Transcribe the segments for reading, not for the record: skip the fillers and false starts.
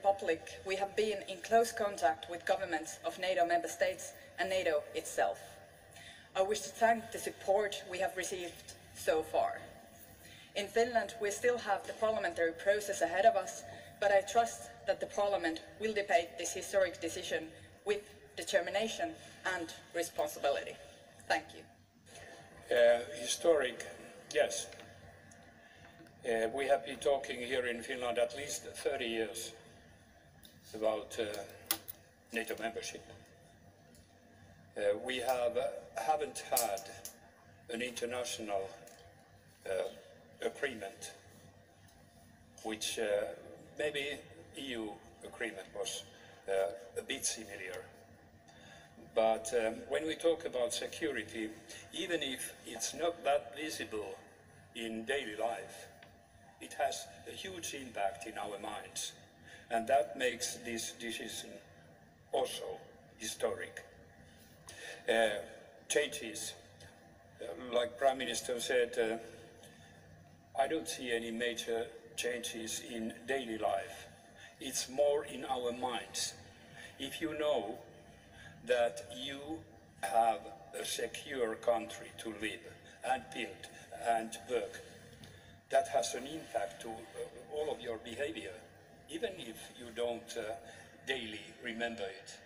Republic, we have been in close contact with governments of NATO member states and NATO itself. I wish to thank the support we have received so far. In Finland, we still have the parliamentary process ahead of us, but I trust that the Parliament will debate this historic decision with determination and responsibility. Thank you. Historic, yes. We have been talking here in Finland at least 30 years about NATO membership. We haven't had an international agreement, which maybe EU agreement was a bit similar. But when we talk about security, even if it's not that visible in daily life, it has a huge impact in our minds. And that makes this decision also historic. Changes, like Prime Minister said, I don't see any major changes in daily life. It's more in our minds. If you know that you have a secure country to live and build and work, that has an impact to all of your behavior, even if you don't daily remember it.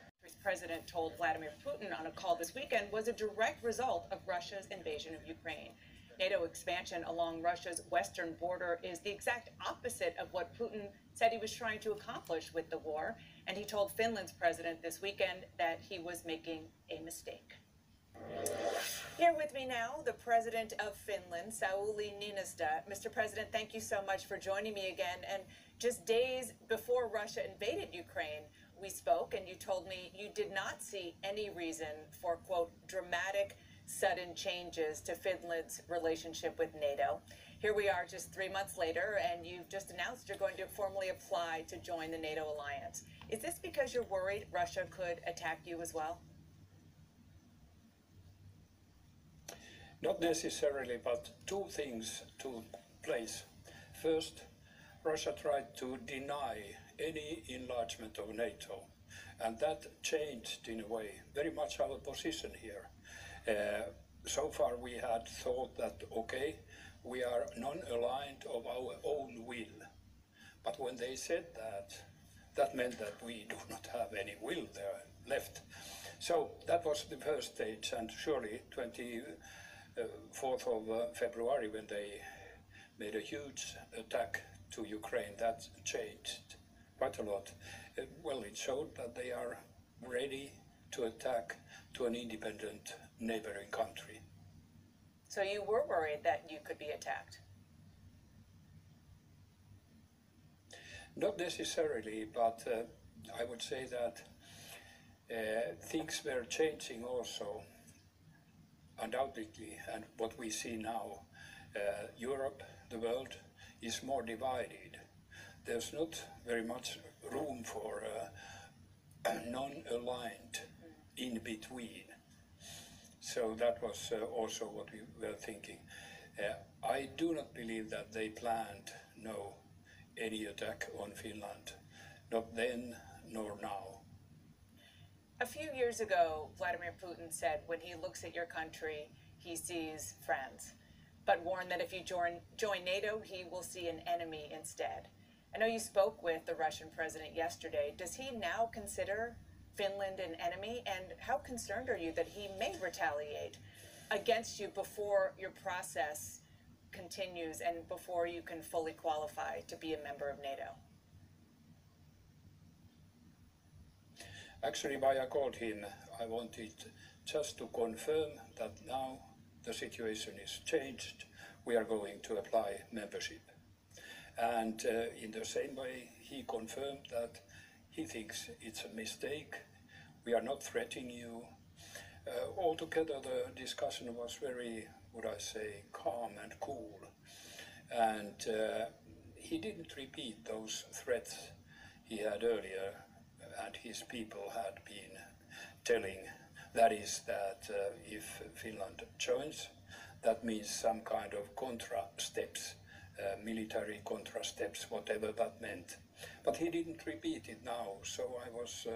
President told Vladimir Putin on a call this weekend was a direct result of Russia's invasion of Ukraine. NATO expansion along Russia's western border is the exact opposite of what Putin said he was trying to accomplish with the war, and he told Finland's president this weekend that he was making a mistake. Here with me now, the president of Finland, Sauli Niinistö. Mr. President, thank you so much for joining me again. And just days before Russia invaded Ukraine, we spoke and you told me you did not see any reason for, quote, dramatic, sudden changes to Finland's relationship with NATO. Here we are just 3 months later, and you've just announced you're going to formally apply to join the NATO alliance. Is this because you're worried Russia could attack you as well? Not necessarily, but two things took place. First, Russia tried to deny any enlargement of NATO, and that changed in a way very much our position here. So far we had thought that, okay, we are non-aligned of our own will. But when they said that, that meant that we do not have any will there left. So that was the first stage, and surely 24th of February, when they made a huge attack to Ukraine, that changed quite a lot. Well, it showed that they are ready to attack to an independent neighboring country. So you were worried that you could be attacked? Not necessarily, but I would say that things were changing also, undoubtedly, and what we see now, Europe, the world, is more divided. There's not very much room for non-aligned in between. So that was also what we were thinking. I do not believe that they planned any attack on Finland, not then nor now. A few years ago, Vladimir Putin said when he looks at your country, he sees friends, but warned that if you join NATO, he will see an enemy instead. I know you spoke with the Russian president yesterday. Does he now consider Finland an enemy? And how concerned are you that he may retaliate against you before your process continues and before you can fully qualify to be a member of NATO? Actually, why I called him, I wanted just to confirm that now the situation is changed. We are going to apply membership. And in the same way, he confirmed that he thinks it's a mistake. We are not threatening you. Altogether, the discussion was very, would I say, calm and cool. And he didn't repeat those threats he had earlier and his people had been telling. That is that if Finland joins, that means some kind of contra steps, military contra steps, whatever that meant. But he didn't repeat it now, so I was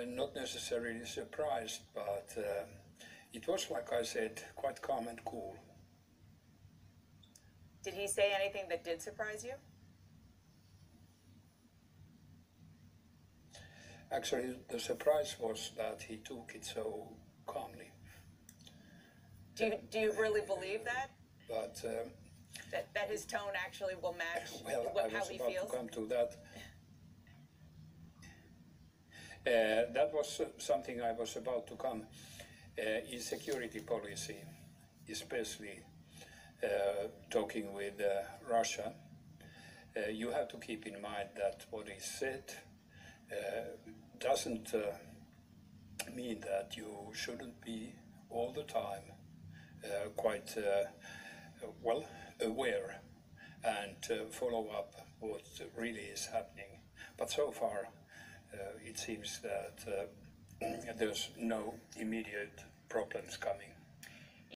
not necessarily surprised, but it was, like I said, quite calm and cool. Did he say anything that did surprise you? Actually, the surprise was that he took it so calmly. Do you really believe that? But That his tone actually will match well, how he feels? I was about to come to that. That was something I was about to come. In security policy, especially talking with Russia, you have to keep in mind that what is said doesn't mean that you shouldn't be all the time quite well aware and follow up what really is happening. But so far it seems that there's no immediate problems coming.